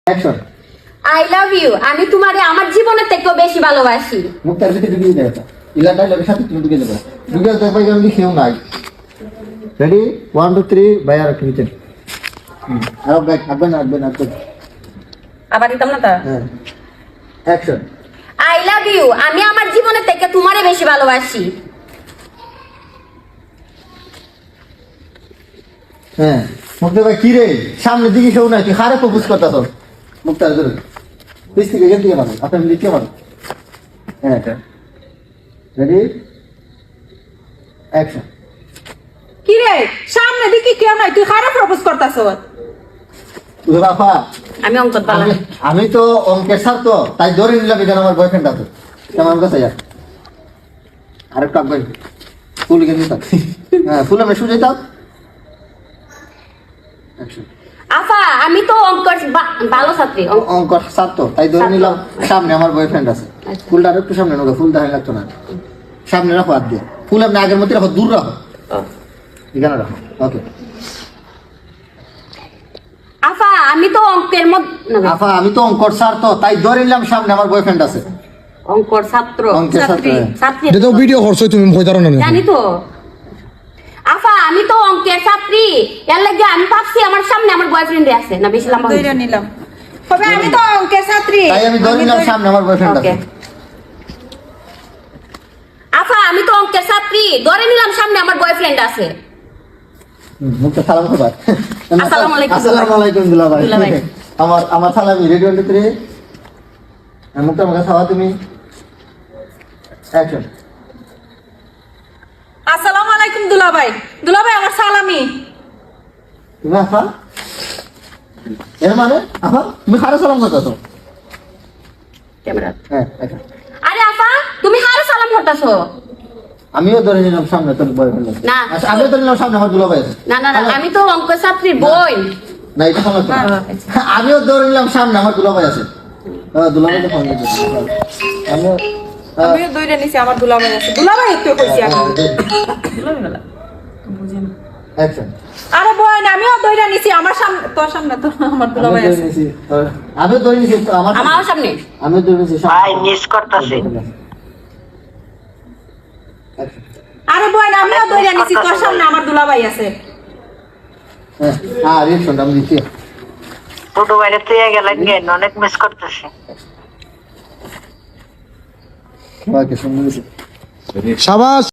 Action. I love you, আমি তোমারে আমার জীবনের থেকেও বেশি ভালোবাসি। মুখটার ভিতরে ঢুকিয়ে দেয় এটা ইলাটাই লোকের সাথে তুমি ঢুকিয়ে দেবে ঢুকিয়ে দেয় পাই আমি কেউ নাই রেডি 1 2 3 ভাই আর নিচে আর ব্যাক আসবেন আবার দিতাম না তা। হ্যাঁ অ্যাকশন। আই লাভ ইউ, আমি আমার জীবনের থেকে তোমারে বেশি ভালোবাসি। হ্যাঁ মুক্তার ভাই কি রে সামনের দিকে কেউ নাই তুই হারে প্রপোজ করতেছ মুক্তার ধরে পিছ থেকে এখান থেকে মারো আপনার লিখে মারো হ্যাঁ এটা রেডি অ্যাকশন। কি রে সামনে দিকে কেউ নাই তুই খারাপ প্রপোজ করতাছ। তুই বাপা আমি অঙ্ক পারলাম না। আমি তো অঙ্কের স্যার তো তাই ধরে নিলাম এখানে আমার বয়ফ্রেন্ড আছে আমার কাছে যা আরেকটা আঁকবেন ফুল এখানে থাক হ্যাঁ ফুল আমি সুজাই থাক অ্যাকশন। আফা, আমি তো অঙ্কের ভালো ছাত্রী। অঙ্কের স্যার তো তাই ধরে নিলাম সামনে আমার বয়ফ্রেন্ড আছে ফুলটা আর একটু সামনে নোকে ফুল দেখা লাগতো না সামনে রাখো হাত দিয়ে ফুল আপনি আগের মধ্যে রাখো দূর রাখো এখানে রাখো ওকে। আফা, আমি তো অঙ্কের মধ্যে আফা আমি তো অঙ্কর স্যার তো তাই ধরে নিলাম সামনে আমার বয়ফ্রেন্ড আছে অঙ্কর ছাত্র অঙ্কের ছাত্র ছাত্রী এটা তো ভিডিও করছো তুমি ভয় দাঁড়ানো না জানি তো। আফা, আমি তো অঙ্কের ছাত্রী, এর লাগে আমি ভাবছি আমার সামনে আমার বয়ফ্রেন্ড আছে। না বেশি লম্বা ধরে নিলাম তবে আমি তো অঙ্কের ছাত্রী। তাই আমি ধরে নিলাম সামনে আমার বয়ফ্রেন্ড আছে ওকে। আফা, আমি তো অঙ্কের ছাত্রী, ধরে নিলাম সামনে আমার বয়ফ্রেন্ড আছে। মুখটা সালাম করবা আসসালামু আলাইকুম। আসসালামু আলাইকুম দুলাভাই দুলাভাই। আমার সালামি রেডি 1 2 3 মুখটা আমাকে খাওয়া তুমি অ্যাকশন। আসসালামু আলাইকুম দুলাভাই। দুলাভাই আমার সালামি। তুমি আফা এর মানে আফা তুমি খারাপ সালাম করতেছো ক্যামেরা। হ্যাঁ অ্যাকশন। আরে আফা, তুমি হারে সালাম করতেছো? আমিও ধরে নিলাম সামনে তোর বয়ফ্রেন্ড আছে না। আচ্ছা আমিও ধরে নিলাম সামনে আমার দুলাভাই আছে না না না, আমি তো অঙ্কের ছাত্রীর বোন। না এটা সমস্যা না। আমিও ধরে নিলাম সামনে আমার দুলাভাই আছে দুলাভাই তো ফোন দিয়েছে আমিও আমিও ধরে নিছি আমার দুলাভাই আছে। দুলাভাই একটু কইছি আমি। অ্যাকশন। আরে বোন আমিও ধরে নিছি আমার সামনে তোর সামনে তো আমার দুলাভাই আছে। আমিও ধরে নিছি আমার আমার সামনে। আমিও ধরে নিছি ভাই মিস করতেছি। আরে বোন আমিও ধরে নিছি তোর সামনে আমার দুলাভাই আছে। হ্যাঁ রিঅ্যাকশন আমি দিচ্ছি ছোট বাইরে তুই গেলেন গেন অনেক মিস করতেছি। ওকে শুনুন সাবাস